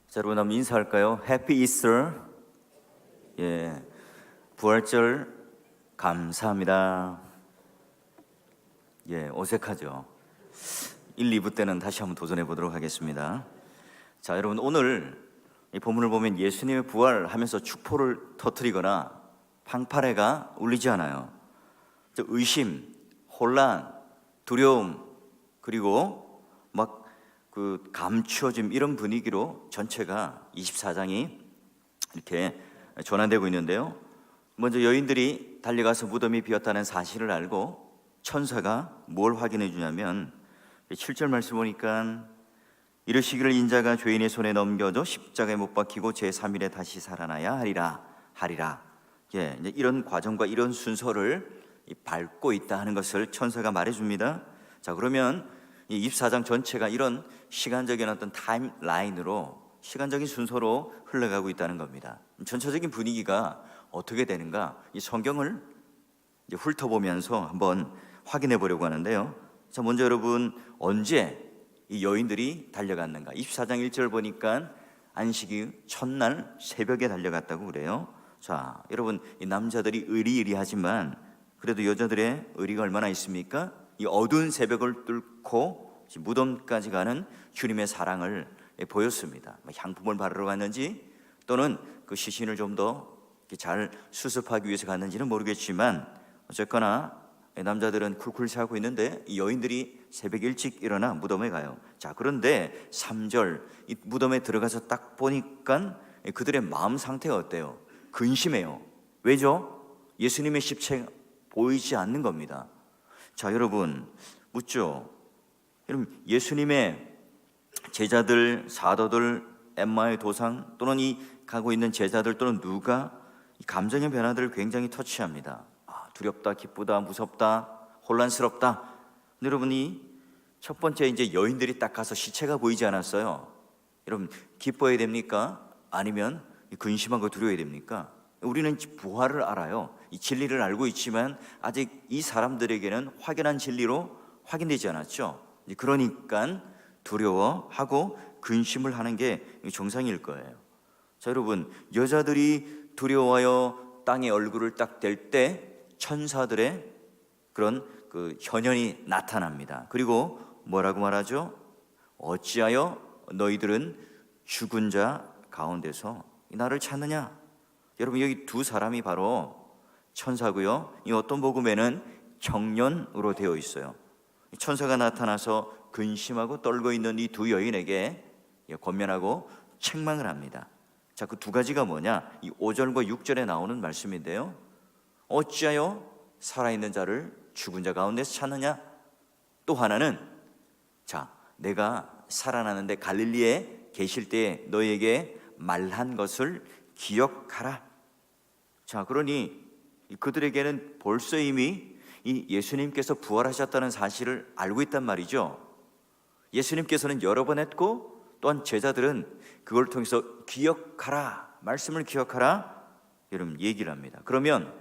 자, 여러분 한번 인사할까요? 해피 이스터. 예, 부활절 감사합니다. 예, 어색하죠? 1, 2부 때는 다시 한번 도전해 보도록 하겠습니다. 자, 여러분 오늘 이 본문을 보면 예수님의 부활하면서 축포를 터뜨리거나 팡파레가 울리지 않아요. 의심, 혼란, 두려움, 그리고 막 감추어짐, 이런 분위기로 전체가 24장이 이렇게 전환되고 있는데요. 먼저 여인들이 달려가서 무덤이 비었다는 사실을 알고 천사가 뭘 확인해 주냐면 7절 말씀 보니까 이르시기를 인자가 죄인의 손에 넘겨져 십자가에 못 박히고 제3일에 다시 살아나야 하리라. 예, 이제 이런 과정과 이런 순서를 밟고 있다 하는 것을 천사가 말해줍니다. 자, 그러면 이 24장 전체가 이런 시간적인 어떤 타임라인으로, 시간적인 순서로 흘러가고 있다는 겁니다. 전체적인 분위기가 어떻게 되는가, 이 성경을 이제 훑어보면서 한번 확인해 보려고 하는데요. 자, 먼저 여러분, 언제 이 여인들이 달려갔는가? 24장 1절 보니까 안식일 첫날 새벽에 달려갔다고 그래요. 자, 여러분, 이 남자들이 의리의리하지만 그래도 여자들의 의리가 얼마나 있습니까? 이 어두운 새벽을 뚫고 무덤까지 가는 주님의 사랑을 보였습니다. 향품을 바르러 갔는지 또는 그 시신을 좀 더 잘 수습하기 위해서 갔는지는 모르겠지만 어쨌거나 남자들은 쿨쿨 자고 있는데 이 여인들이 새벽 일찍 일어나 무덤에 가요. 자, 그런데 3절 이 무덤에 들어가서 딱 보니까 그들의 마음 상태가 어때요? 근심해요. 왜죠? 예수님의 십체가 보이지 않는 겁니다. 자, 여러분 묻죠. 여러분, 예수님의 제자들, 사도들, 엠마의 도상 또는 이 가고 있는 제자들 또는 누가 이 감정의 변화들을 굉장히 터치합니다. 두렵다, 기쁘다, 무섭다, 혼란스럽다. 근데 여러분이 첫 번째 이제 여인들이 딱 가서 시체가 보이지 않았어요. 여러분, 기뻐야 됩니까? 아니면 근심하고 두려워야 됩니까? 우리는 부활을 알아요. 이 진리를 알고 있지만 아직 이 사람들에게는 확연한 진리로 확인되지 않았죠. 그러니까 두려워하고 근심을 하는 게 정상일 거예요. 자, 여러분, 여자들이 두려워하여 땅에 얼굴을 딱 댈 때 천사들의 그런 현현이 나타납니다. 그리고 뭐라고 말하죠? 어찌하여 너희들은 죽은 자 가운데서 나를 찾느냐? 여러분, 여기 두 사람이 바로 천사고요. 이 어떤 복음에는 청년으로 되어 있어요. 천사가 나타나서 근심하고 떨고 있는 이 두 여인에게 권면하고 책망을 합니다. 자, 그 두 가지가 뭐냐? 이 5절과 6절에 나오는 말씀인데요. 어찌하여 살아있는 자를 죽은 자 가운데서 찾느냐? 또 하나는, 자, 내가 살아나는데 갈릴리에 계실 때에 너에게 말한 것을 기억하라. 자, 그러니 그들에게는 벌써 이미 이 예수님께서 부활하셨다는 사실을 알고 있단 말이죠. 예수님께서는 여러 번 했고 또한 제자들은 그걸 통해서 기억하라, 말씀을 기억하라, 여러분 얘기를 합니다. 그러면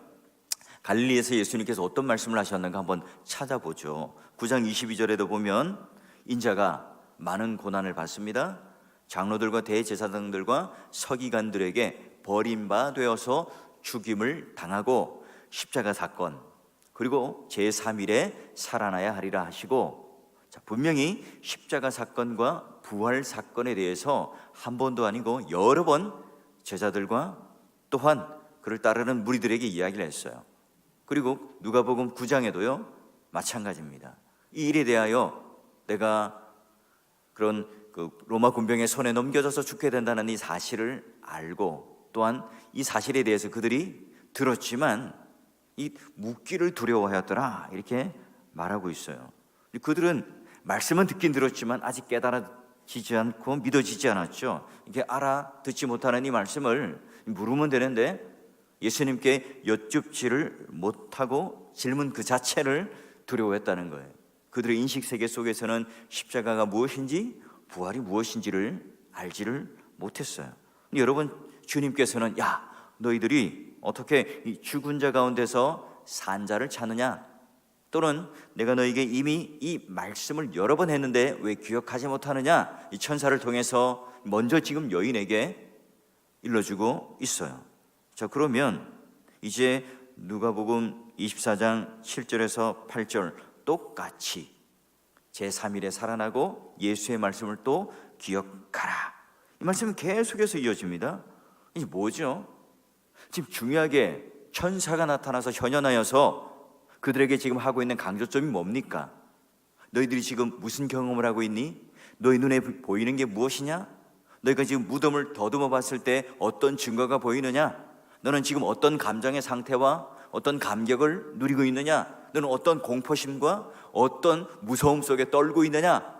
갈릴리에서 예수님께서 어떤 말씀을 하셨는가 한번 찾아보죠. 9장 22절에도 보면 인자가 많은 고난을 받습니다. 장로들과 대제사장들과 서기관들에게 버림받아서 죽임을 당하고 십자가 사건, 그리고 제3일에 살아나야 하리라 하시고, 자, 분명히 십자가 사건과 부활 사건에 대해서 한 번도 아니고 여러 번 제자들과 또한 그를 따르는 무리들에게 이야기를 했어요. 그리고 누가복음 9장에도요 마찬가지입니다. 이 일에 대하여 내가 그런 로마 군병의 손에 넘겨져서 죽게 된다는 이 사실을 알고 또한 이 사실에 대해서 그들이 들었지만 이 묻기를 두려워하였더라, 이렇게 말하고 있어요. 그들은 말씀은 듣긴 들었지만 아직 깨달아지지 않고 믿어지지 않았죠. 이렇게 알아듣지 못하는 이 말씀을 물으면 되는데 예수님께 여쭙지를 못하고 질문 그 자체를 두려워했다는 거예요. 그들의 인식세계 속에서는 십자가가 무엇인지 부활이 무엇인지를 알지를 못했어요. 여러분, 주님께서는 야, 너희들이 어떻게 이 죽은 자 가운데서 산 자를 찾느냐? 또는 내가 너에게 이미 이 말씀을 여러 번 했는데 왜 기억하지 못하느냐, 이 천사를 통해서 먼저 지금 여인에게 일러주고 있어요. 자, 그러면 이제 누가복음 24장 7절에서 8절 똑같이 제3일에 살아나고 예수의 말씀을 또 기억하라, 이 말씀은 계속해서 이어집니다. 이게 뭐죠? 지금 중요하게 천사가 나타나서 현현하여서 그들에게 지금 하고 있는 강조점이 뭡니까? 너희들이 지금 무슨 경험을 하고 있니? 너희 눈에 보이는 게 무엇이냐? 너희가 지금 무덤을 더듬어 봤을 때 어떤 증거가 보이느냐? 너는 지금 어떤 감정의 상태와 어떤 감격을 누리고 있느냐? 너는 어떤 공포심과 어떤 무서움 속에 떨고 있느냐?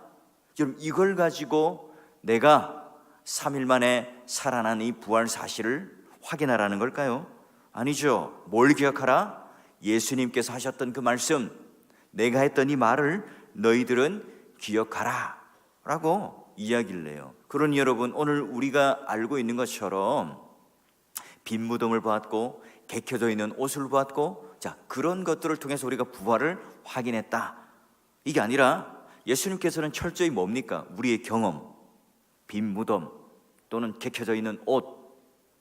여러분, 이걸 가지고 내가 3일 만에 살아난 이 부활 사실을 확인하라는 걸까요? 아니죠. 뭘 기억하라? 예수님께서 하셨던 그 말씀, 내가 했던 이 말을 너희들은 기억하라 라고 이야기를 해요. 그러니 여러분, 오늘 우리가 알고 있는 것처럼 빈 무덤을 보았고 개켜져 있는 옷을 보았고, 자, 그런 것들을 통해서 우리가 부활을 확인했다, 이게 아니라 예수님께서는 철저히 뭡니까? 우리의 경험, 빈 무덤 또는 개켜져 있는 옷,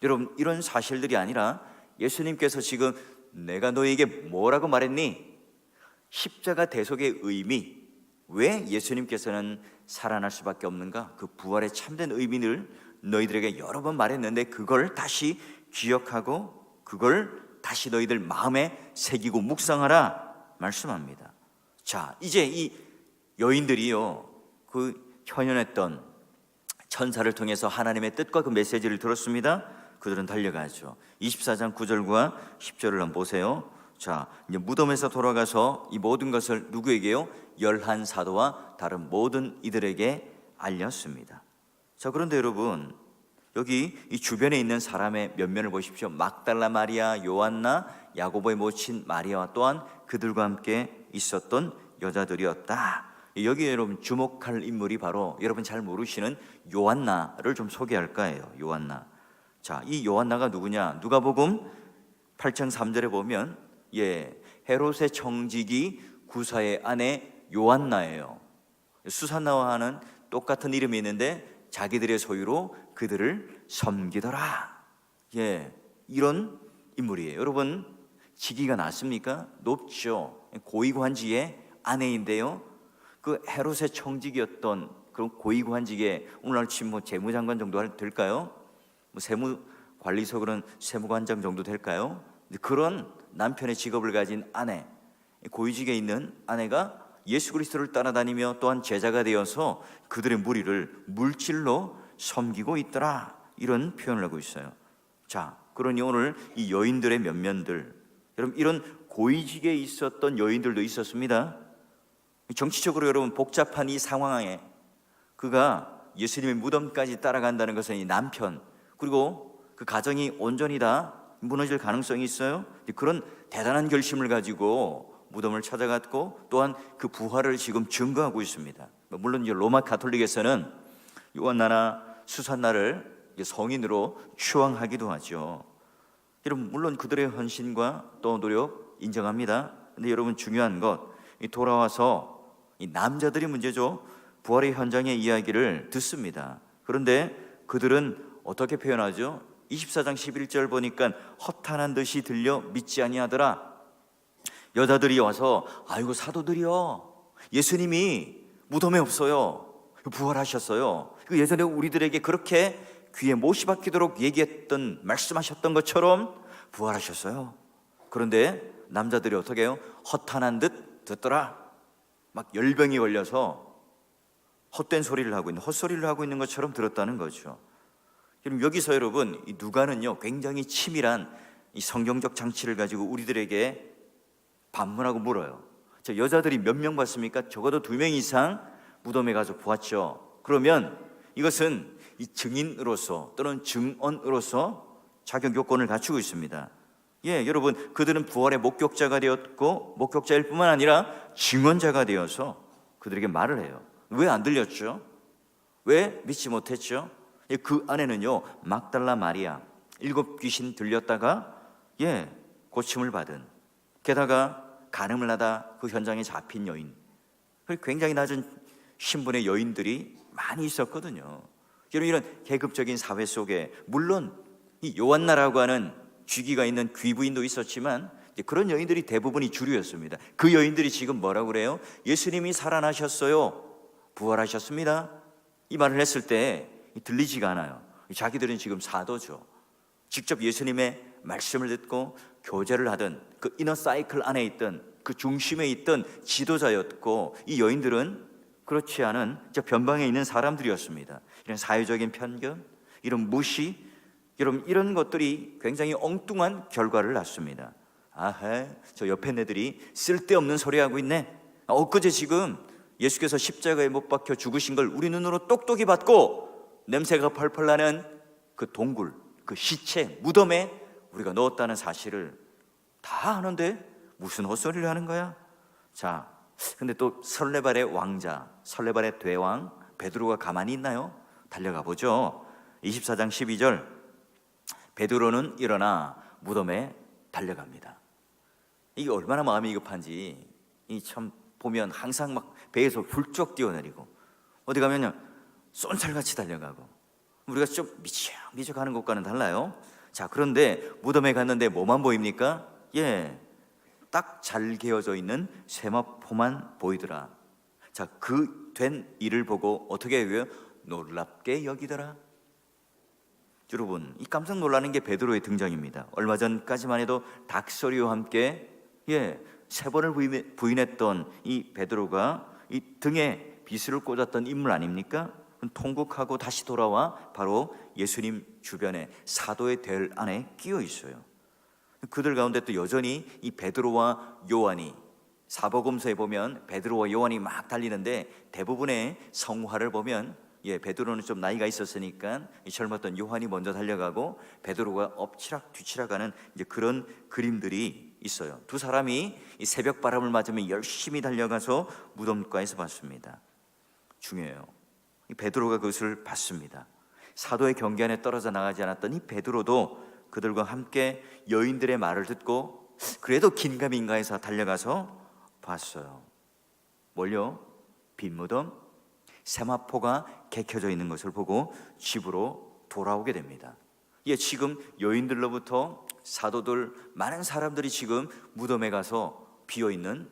여러분, 이런 사실들이 아니라 예수님께서 지금 내가 너에게 뭐라고 말했니? 십자가 대속의 의미, 왜 예수님께서는 살아날 수밖에 없는가? 그 부활의 참된 의미를 너희들에게 여러 번 말했는데 그걸 다시 기억하고 그걸 다시 너희들 마음에 새기고 묵상하라 말씀합니다. 자, 이제 이 여인들이요, 그 현현했던 천사를 통해서 하나님의 뜻과 그 메시지를 들었습니다. 그들은 달려가죠. 24장 9절과 10절을 한번 보세요. 자, 이제 무덤에서 돌아가서 이 모든 것을 누구에게요? 11사도와 다른 모든 이들에게 알렸습니다. 자, 그런데 여러분, 여기 이 주변에 있는 사람의 면면을 보십시오. 막달라 마리아, 요한나, 야고보의 모친 마리아와 또한 그들과 함께 있었던 여자들이었다. 여기에 여러분 주목할 인물이 바로 여러분 잘 모르시는 요한나를 좀 소개할까 해요. 요한나. 자, 이 요한나가 누구냐? 누가복음 8장 3절에 보면 헤롯의 청지기 구사의 아내 요한나예요. 수산나와 하는 똑같은 이름이 있는데 자기들의 소유로 그들을 섬기더라. 이런 인물이에요. 여러분, 직위가 낮습니까? 높죠. 고위관직의 아내인데요, 그 헤롯의 청직이었던 그런 고위관직의 오늘날 치면 재무장관 정도 될까요? 세무관리소 그런 세무관장 정도 될까요? 그런 남편의 직업을 가진 아내, 고위직에 있는 아내가 예수 그리스도를 따라다니며 또한 제자가 되어서 그들의 무리를 물질로 섬기고 있더라, 이런 표현을 하고 있어요. 자, 그러니 오늘 이 여인들의 면면들, 여러분, 이런 고위직에 있었던 여인들도 있었습니다. 정치적으로 여러분 복잡한 이 상황에 그가 예수님의 무덤까지 따라간다는 것은 이 남편 그리고 그 가정이 온전히 다 무너질 가능성이 있어요. 그런 대단한 결심을 가지고 무덤을 찾아갔고 또한 그 부활을 지금 증거하고 있습니다. 물론 이제 로마 가톨릭에서는 요한나나 수산나를 성인으로 추앙하기도 하죠. 여러분, 물론 그들의 헌신과 또 노력 인정합니다. 근데 여러분, 중요한 것, 돌아와서 이 남자들이 문제죠. 부활의 현장의 이야기를 듣습니다. 그런데 그들은 어떻게 표현하죠? 24장 11절 보니까 허탄한 듯이 들려 믿지 아니하더라. 여자들이 와서 아이고 사도들이요, 예수님이 무덤에 없어요, 부활하셨어요. 예전에 우리들에게 그렇게 귀에 못이 박히도록 얘기했던 말씀하셨던 것처럼 부활하셨어요. 그런데 남자들이 어떻게 해요? 허탄한 듯 듣더라. 막 열병이 걸려서 헛된 소리를 하고 있는, 헛소리를 하고 있는 것처럼 들었다는 거죠. 그럼 여기서 여러분, 이 누가는요 굉장히 치밀한 이 성경적 장치를 가지고 우리들에게 반문하고 물어요. 저 여자들이 몇 명 봤습니까? 적어도 2명 이상 무덤에 가서 보았죠. 그러면 이것은 이 증인으로서 또는 증언으로서 자격 요건을 갖추고 있습니다. 여러분, 그들은 부활의 목격자가 되었고 목격자일 뿐만 아니라 증언자가 되어서 그들에게 말을 해요. 왜 안 들렸죠? 왜 믿지 못했죠? 그 안에는요 막달라 마리아, 7 귀신 들렸다가 고침을 받은, 게다가 간음을 하다 그 현장에 잡힌 여인, 굉장히 낮은 신분의 여인들이 많이 있었거든요. 이런 계급적인 사회 속에 물론 이 요한나라고 하는 쥐기가 있는 귀부인도 있었지만 그런 여인들이 대부분이 주류였습니다. 그 여인들이 지금 뭐라고 그래요? 예수님이 살아나셨어요, 부활하셨습니다, 이 말을 했을 때 들리지가 않아요. 자기들은 지금 사도죠. 직접 예수님의 말씀을 듣고 교제를 하던 그 이너 사이클 안에 있던 그 중심에 있던 지도자였고, 이 여인들은 그렇지 않은 저 변방에 있는 사람들이었습니다. 이런 사회적인 편견, 이런 무시, 이런 것들이 굉장히 엉뚱한 결과를 낳습니다. 아하, 저 옆에 애들이 쓸데없는 소리 하고 있네. 엊그제 지금 예수께서 십자가에 못 박혀 죽으신 걸 우리 눈으로 똑똑히 봤고, 냄새가 펄펄 나는 그 동굴, 그 시체, 무덤에 우리가 넣었다는 사실을 다 아는데 무슨 헛소리를 하는 거야? 자, 근데 또 설레발의 왕자, 설레발의 대왕 베드로가 가만히 있나요? 달려가 보죠. 24장 12절, 베드로는 일어나 무덤에 달려갑니다. 이게 얼마나 마음이 급한지 이 참 보면 항상 막 배에서 훌쩍 뛰어내리고 어디 가면요 쏜살같이 달려가고, 우리가 좀 미적미적 하는 것과는 달라요. 자, 그런데 무덤에 갔는데 뭐만 보입니까? 딱 잘 개어져 있는 세마포만 보이더라. 자, 그 된 일을 보고 어떻게 해요? 놀랍게 여기더라. 여러분, 이 깜짝 놀라는 게 베드로의 등장입니다. 얼마 전까지만 해도 닭소리와 함께 3번을 부인했던 이 베드로가 이 등에 비수를 꽂았던 인물 아닙니까? 통곡하고 다시 돌아와 바로 예수님 주변에 사도의 대 안에 끼어 있어요. 그들 가운데 또 여전히 이 베드로와 요한이, 사복음서에 보면 베드로와 요한이 막 달리는데 대부분의 성화를 보면 베드로는 좀 나이가 있었으니까 젊었던 요한이 먼저 달려가고 베드로가 엎치락 뒤치락하는 그런 그림들이 있어요. 두 사람이 이 새벽 바람을 맞으며 열심히 달려가서 무덤가에서 봤습니다. 중요해요. 이 베드로가 그것을 봤습니다. 사도의 경계 안에 떨어져 나가지 않았던 이 베드로도 그들과 함께 여인들의 말을 듣고 그래도 긴가민가해서 달려가서 봤어요. 뭘요? 빈 무덤, 세마포가 개켜져 있는 것을 보고 집으로 돌아오게 됩니다. 지금 여인들로부터 사도들, 많은 사람들이 지금 무덤에 가서 비어있는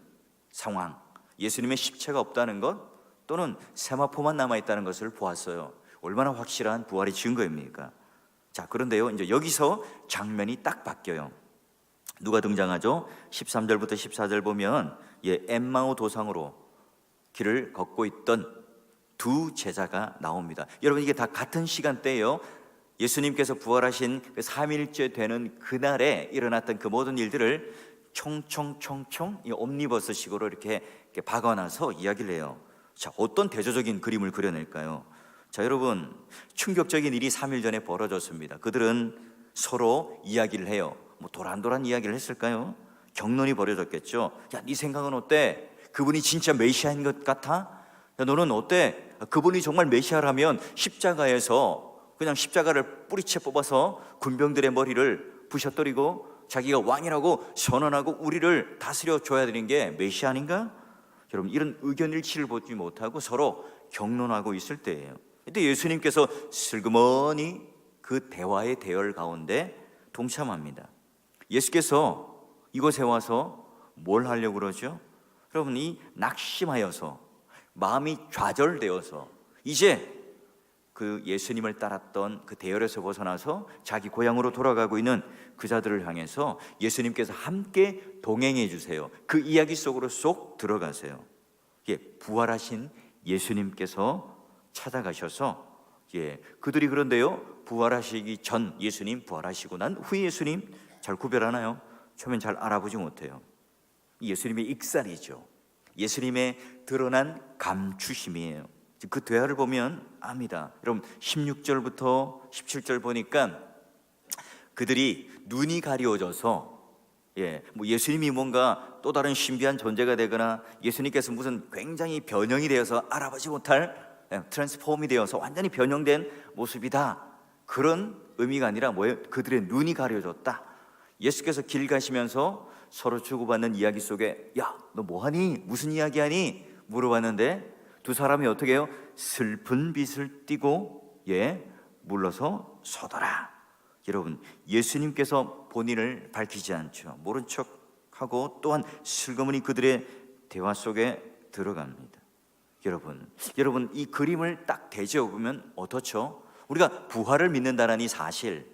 상황, 예수님의 십체가 없다는 것 또는 세마포만 남아있다는 것을 보았어요. 얼마나 확실한 부활의 증거입니까? 자, 그런데요, 이제 여기서 장면이 딱 바뀌어요. 누가 등장하죠? 13절부터 14절 보면 엠마오 도상으로 길을 걷고 있던 두 제자가 나옵니다. 여러분, 이게 다 같은 시간대예요. 예수님께서 부활하신 그 3일째 되는 그날에 일어났던 그 모든 일들을 총총총총 이 옴니버스식으로 이렇게 박아놔서 이야기를 해요. 자, 어떤 대조적인 그림을 그려낼까요? 자, 여러분, 충격적인 일이 3일 전에 벌어졌습니다. 그들은 서로 이야기를 해요. 뭐 도란도란 이야기를 했을까요? 격론이 벌어졌겠죠. 야, 네 생각은 어때? 그분이 진짜 메시아인 것 같아? 야, 너는 어때? 그분이 정말 메시아라면 십자가에서 그냥 십자가를 뿌리채 뽑아서 군병들의 머리를 부셔뜨리고 자기가 왕이라고 선언하고 우리를 다스려 줘야 되는 게 메시아 아닌가? 여러분, 이런 의견 일치를 보지 못하고 서로 격론하고 있을 때예요. 그때 예수님께서 슬그머니 그 대화의 대열 가운데 동참합니다. 예수께서 이곳에 와서 뭘 하려고 그러죠? 여러분, 이 낙심하여서 마음이 좌절되어서 이제 그 예수님을 따랐던 그 대열에서 벗어나서 자기 고향으로 돌아가고 있는 그 자들을 향해서 예수님께서 함께 동행해 주세요. 그 이야기 속으로 쏙 들어가세요. 부활하신 예수님께서 찾아가셔서 그들이 그런데요, 부활하시기 전 예수님, 부활하시고 난 후 예수님 잘 구별하나요? 처음엔 잘 알아보지 못해요. 예수님의 익살이죠. 예수님의 드러난 감추심이에요. 그 대화를 보면 압니다. 여러분, 16절부터 17절 보니까 그들이 눈이 가려워져서 뭐 예수님이 뭔가 또 다른 신비한 존재가 되거나 예수님께서 무슨 굉장히 변형이 되어서 알아보지 못할 트랜스폼이 되어서 완전히 변형된 모습이다, 그런 의미가 아니라 뭐예요? 그들의 눈이 가려졌다. 예수께서 길 가시면서 서로 주고받는 이야기 속에 야, 너 뭐하니? 무슨 이야기하니? 물어봤는데 두 사람이 어떻게 해요? 슬픈 빛을 띠고 물러서 서더라. 여러분, 예수님께서 본인을 밝히지 않죠. 모른 척하고 또한 슬그머니 그들의 대화 속에 들어갑니다. 여러분 이 그림을 딱 대지어 보면 어떻죠? 우리가 부활을 믿는다는 이 사실,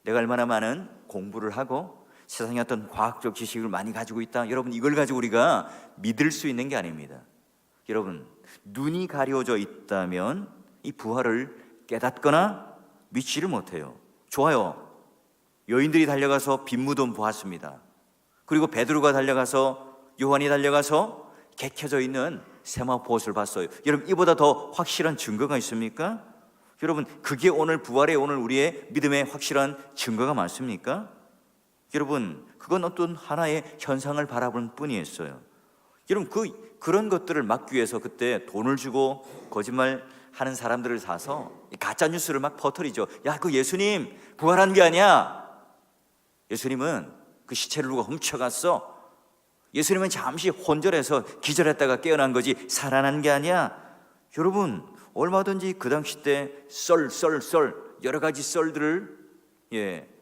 내가 얼마나 많은 공부를 하고 세상의 어떤 과학적 지식을 많이 가지고 있다, 여러분 이걸 가지고 우리가 믿을 수 있는 게 아닙니다. 여러분, 눈이 가려져 있다면 이 부활을 깨닫거나 믿지를 못해요. 좋아요, 여인들이 달려가서 빈 무덤 보았습니다. 그리고 베드로가 달려가서, 요한이 달려가서 개 켜져 있는 세마포옷을 봤어요. 여러분, 이보다 더 확실한 증거가 있습니까? 여러분, 그게 오늘 부활의 오늘 우리의 믿음의 확실한 증거가 맞습니까? 여러분, 그건 어떤 하나의 현상을 바라볼 뿐이었어요. 여러분, 그런 것들을 막기 위해서 그때 돈을 주고 거짓말 하는 사람들을 사서 가짜 뉴스를 막 퍼뜨리죠. 야, 그 예수님 부활한 게 아니야. 예수님은 그 시체를 누가 훔쳐갔어. 예수님은 잠시 혼절해서 기절했다가 깨어난 거지 살아난 게 아니야. 여러분, 얼마든지 그 당시 때 썰 여러 가지 썰들을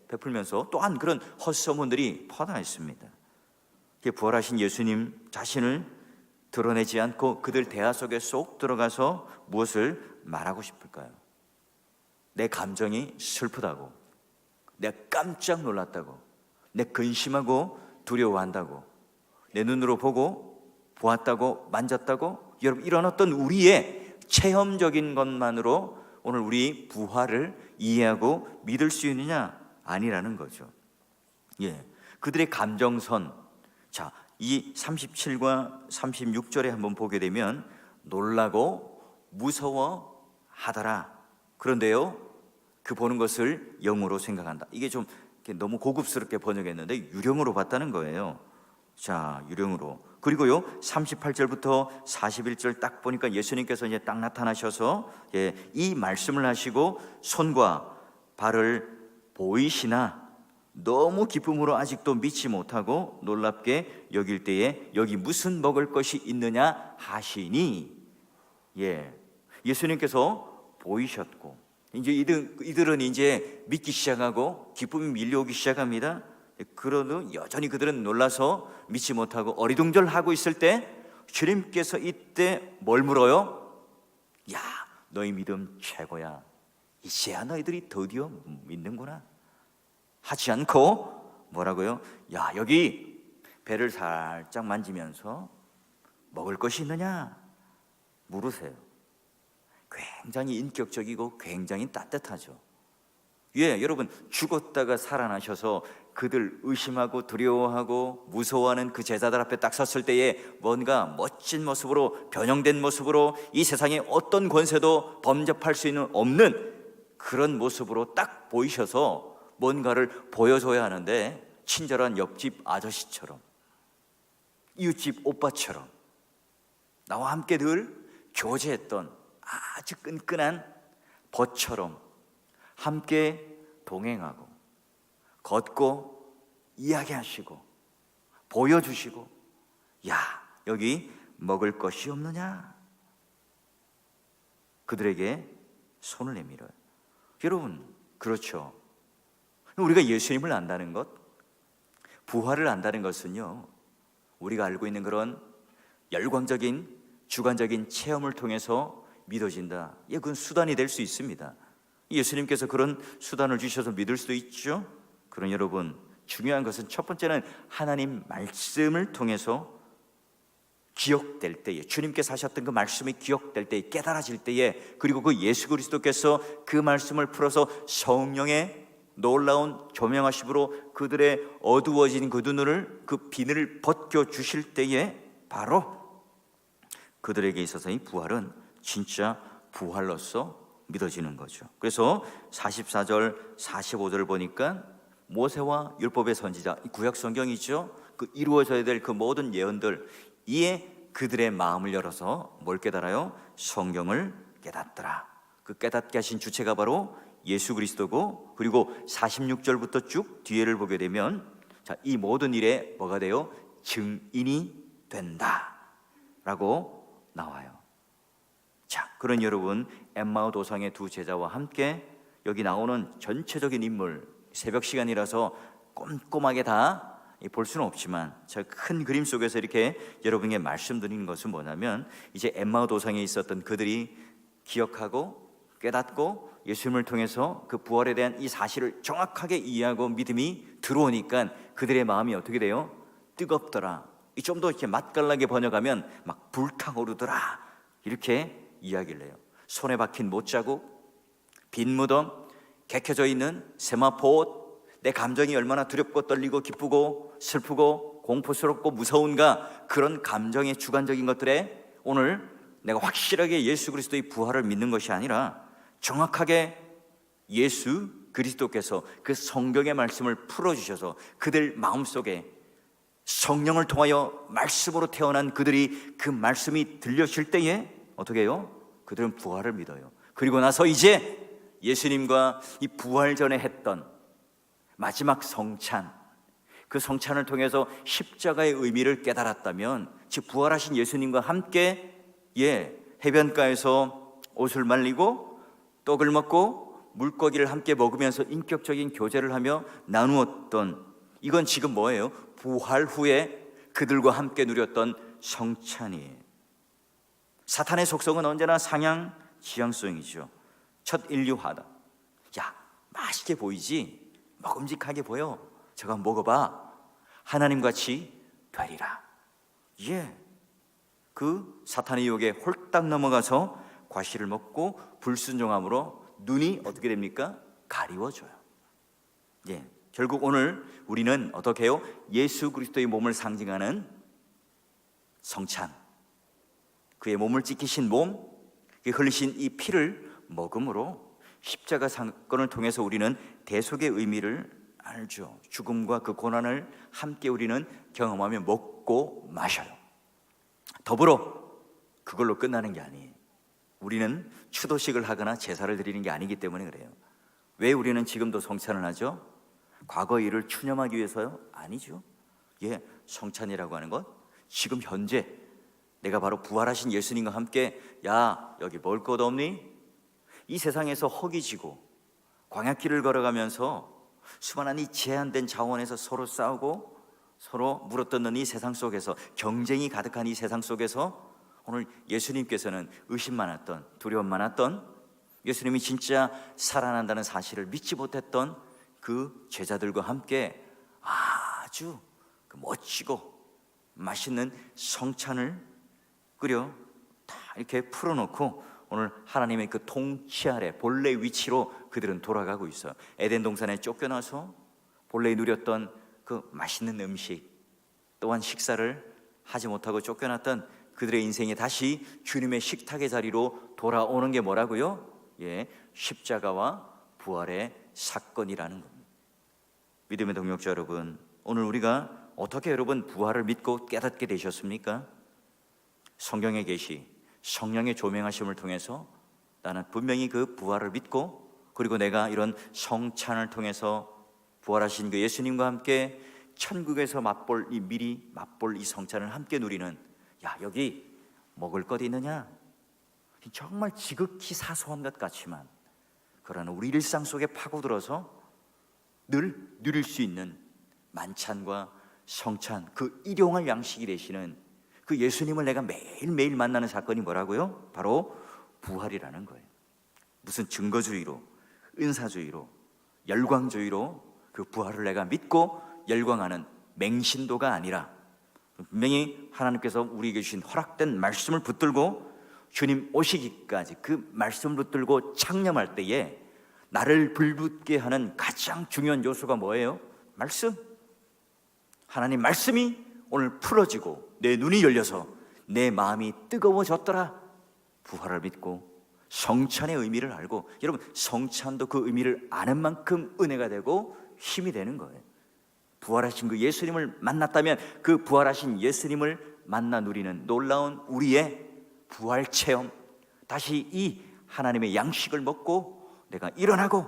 베풀면서 또한 그런 헛소문들이 퍼나있습니다. 부활하신 예수님 자신을 드러내지 않고 그들 대화 속에 쏙 들어가서 무엇을 말하고 싶을까요? 내 감정이 슬프다고, 내가 깜짝 놀랐다고, 내 근심하고 두려워한다고, 내 눈으로 보고 보았다고, 만졌다고, 여러분 이런 어떤 우리의 체험적인 것만으로 오늘 우리 부활을 이해하고 믿을 수 있느냐? 아니라는 거죠. 그들의 감정선, 자, 이 37과 36절에 한번 보게 되면 놀라고 무서워하더라. 그런데요, 그 보는 것을 영으로 생각한다. 이게 좀 너무 고급스럽게 번역했는데 유령으로 봤다는 거예요. 자, 유령으로. 그리고요 38절부터 41절 딱 보니까 예수님께서 이제 딱 나타나셔서 이 말씀을 하시고 손과 발을 보이시나 너무 기쁨으로 아직도 믿지 못하고 놀랍게 여길 때에 여기 무슨 먹을 것이 있느냐 하시니, 예수님께서 보이셨고 이제 이들은 이제 믿기 시작하고 기쁨이 밀려오기 시작합니다. 그러도 여전히 그들은 놀라서 믿지 못하고 어리둥절하고 있을 때 주님께서 이때 뭘 물어요? 야, 너희 믿음 최고야. 이제야 너희들이 드디어 믿는구나. 하지 않고 뭐라고요? 야, 여기 배를 살짝 만지면서 먹을 것이 있느냐 물으세요. 굉장히 인격적이고 굉장히 따뜻하죠. 여러분, 죽었다가 살아나셔서 그들 의심하고 두려워하고 무서워하는 그 제자들 앞에 딱 섰을 때에 뭔가 멋진 모습으로, 변형된 모습으로, 이 세상에 어떤 권세도 범접할 수 있는 없는 그런 모습으로 딱 보이셔서 뭔가를 보여줘야 하는데, 친절한 옆집 아저씨처럼, 이웃집 오빠처럼 나와 함께 늘 교제했던 아주 끈끈한 벗처럼 함께 동행하고 걷고 이야기하시고 보여주시고, 야, 여기 먹을 것이 없느냐? 그들에게 손을 내밀어요. 여러분, 그렇죠. 우리가 예수님을 안다는 것, 부활을 안다는 것은요, 우리가 알고 있는 그런 열광적인 주관적인 체험을 통해서 믿어진다, 그건 수단이 될 수 있습니다. 예수님께서 그런 수단을 주셔서 믿을 수도 있죠. 그러나 여러분, 중요한 것은 첫 번째는 하나님 말씀을 통해서 기억될 때에, 주님께서 하셨던 그 말씀이 기억될 때에, 깨달아질 때에, 그리고 그 예수 그리스도께서 그 말씀을 풀어서 성령의 놀라운 조명하심으로 그들의 어두워진 그 눈을, 그 비늘을 벗겨 주실 때에 바로 그들에게 있어서 이 부활은 진짜 부활로서 믿어지는 거죠. 그래서 44절 45절을 보니까 모세와 율법의 선지자, 구약 성경이죠. 그 이루어져야 될 그 모든 예언들, 이에 그들의 마음을 열어서 뭘 깨달아요? 성경을 깨닫더라. 그 깨닫게 하신 주체가 바로 예수 그리스도고, 그리고 46절부터 쭉 뒤에를 보게 되면, 자, 이 모든 일에 뭐가 돼요? 증인이 된다 라고 나와요. 자, 그런 여러분, 엠마오 도상의 두 제자와 함께 여기 나오는 전체적인 인물, 새벽 시간이라서 꼼꼼하게 다 볼 수는 없지만 저 큰 그림 속에서 이렇게 여러분에게 말씀드리는 것은 뭐냐면, 이제 엠마오 도상에 있었던 그들이 기억하고 깨닫고 예수님을 통해서 그 부활에 대한 이 사실을 정확하게 이해하고 믿음이 들어오니까 그들의 마음이 어떻게 돼요? 뜨겁더라. 좀 더 이렇게 맛깔나게 번역하면 막 불타오르더라, 이렇게 이야기를 해요. 손에 박힌 못자국, 빈 무덤, 개켜져 있는 세마포 옷, 내 감정이 얼마나 두렵고 떨리고 기쁘고 슬프고 공포스럽고 무서운가, 그런 감정의 주관적인 것들에 오늘 내가 확실하게 예수 그리스도의 부활을 믿는 것이 아니라 정확하게 예수 그리스도께서 그 성경의 말씀을 풀어주셔서 그들 마음속에 성령을 통하여 말씀으로 태어난 그들이 그 말씀이 들려질 때에 어떻게 해요? 그들은 부활을 믿어요. 그리고 나서 이제 예수님과 이 부활 전에 했던 마지막 성찬, 그 성찬을 통해서 십자가의 의미를 깨달았다면, 즉 부활하신 예수님과 함께 해변가에서 옷을 말리고 떡을 먹고 물고기를 함께 먹으면서 인격적인 교제를 하며 나누었던, 이건 지금 뭐예요? 부활 후에 그들과 함께 누렸던 성찬이에요. 사탄의 속성은 언제나 상향 지향성이죠. 첫 인류화다. 야, 맛있게 보이지? 먹음직하게 보여. 저거 먹어봐. 하나님같이 되리라. 그 사탄의 유혹에 홀딱 넘어가서 과실을 먹고 불순종함으로 눈이 어떻게 됩니까? 가리워져요. 결국 오늘 우리는 어떻게 해요? 예수 그리스도의 몸을 상징하는 성찬, 그의 몸을 찢기신 몸, 그 흘리신 이 피를 먹음으로 십자가 사건을 통해서 우리는 대속의 의미를 알죠. 죽음과 그 고난을 함께 우리는 경험하며 먹고 마셔요. 더불어 그걸로 끝나는 게 아니에요. 우리는 추도식을 하거나 제사를 드리는 게 아니기 때문에 그래요. 왜 우리는 지금도 성찬을 하죠? 과거 일을 추념하기 위해서요? 아니죠. 성찬이라고 하는 것, 지금 현재 내가 바로 부활하신 예수님과 함께, 야, 여기 먹을 것 없니? 이 세상에서 허기지고 광야길을 걸어가면서 수많은 이 제한된 자원에서 서로 싸우고 서로 물어뜯는 이 세상 속에서, 경쟁이 가득한 이 세상 속에서 오늘 예수님께서는 의심 많았던, 두려움 많았던, 예수님이 진짜 살아난다는 사실을 믿지 못했던 그 제자들과 함께 아주 멋지고 맛있는 성찬을 끓여 다 이렇게 풀어놓고 오늘 하나님의 그 통치 아래 본래 위치로 그들은 돌아가고 있어요. 에덴 동산에 쫓겨나서 본래 누렸던 그 맛있는 음식, 또한 식사를 하지 못하고 쫓겨났던 그들의 인생이 다시 주님의 식탁의 자리로 돌아오는 게 뭐라고요? 십자가와 부활의 사건이라는 겁니다. 믿음의 동역자 여러분, 오늘 우리가 어떻게 여러분 부활을 믿고 깨닫게 되셨습니까? 성경의 계시, 성령의 조명하심을 통해서 나는 분명히 그 부활을 믿고, 그리고 내가 이런 성찬을 통해서 부활하신 그 예수님과 함께 천국에서 미리 맛볼 이 성찬을 함께 누리는, 야, 여기 먹을 것 있느냐? 정말 지극히 사소한 것 같지만 그러나 우리 일상 속에 파고들어서 늘 누릴 수 있는 만찬과 성찬, 그 일용할 양식이 되시는 그 예수님을 내가 매일매일 만나는 사건이 뭐라고요? 바로 부활이라는 거예요. 무슨 증거주의로, 은사주의로, 열광주의로 그 부활을 내가 믿고 열광하는 맹신도가 아니라, 분명히 하나님께서 우리에게 주신 허락된 말씀을 붙들고 주님 오시기까지 그 말씀을 붙들고 창념할 때에 나를 불붙게 하는 가장 중요한 요소가 뭐예요? 말씀. 하나님 말씀이 오늘 풀어지고 내 눈이 열려서 내 마음이 뜨거워졌더라. 부활을 믿고 성찬의 의미를 알고, 여러분 성찬도 그 의미를 아는 만큼 은혜가 되고 힘이 되는 거예요. 부활하신 그 예수님을 만났다면 그 부활하신 예수님을 만나 누리는 놀라운 우리의 부활 체험, 다시 이 하나님의 양식을 먹고 내가 일어나고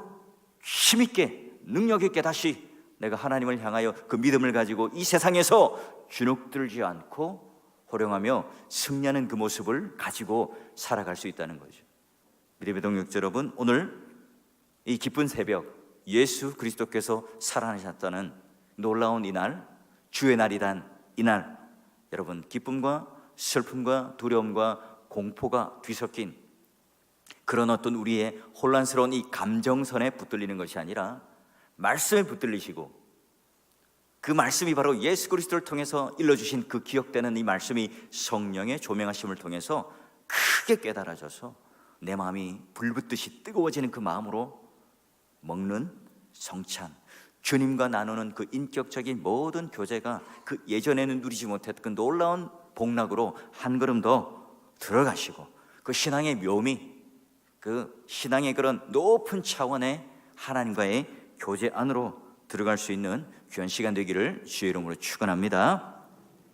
힘있게 능력 있게 다시 내가 하나님을 향하여 그 믿음을 가지고 이 세상에서 주눅들지 않고 호령하며 승리하는 그 모습을 가지고 살아갈 수 있다는 거죠. 믿음의 동역자 여러분, 오늘 이 기쁜 새벽, 예수 그리스도께서 살아나셨다는 놀라운 이날, 주의 날이란 이날, 여러분 기쁨과 슬픔과 두려움과 공포가 뒤섞인 그런 어떤 우리의 혼란스러운 이 감정선에 붙들리는 것이 아니라 말씀에 붙들리시고, 그 말씀이 바로 예수 그리스도를 통해서 일러주신 그 기억되는 이 말씀이 성령의 조명하심을 통해서 크게 깨달아져서 내 마음이 불붙듯이 뜨거워지는 그 마음으로 먹는 성찬, 주님과 나누는 그 인격적인 모든 교제가 그 예전에는 누리지 못했던 그 놀라운 복락으로 한 걸음 더 들어가시고, 그 신앙의 묘미, 그 신앙의 그런 높은 차원의 하나님과의 교제 안으로 들어갈 수 있는 귀한 시간 되기를 주의 이름으로 축원합니다.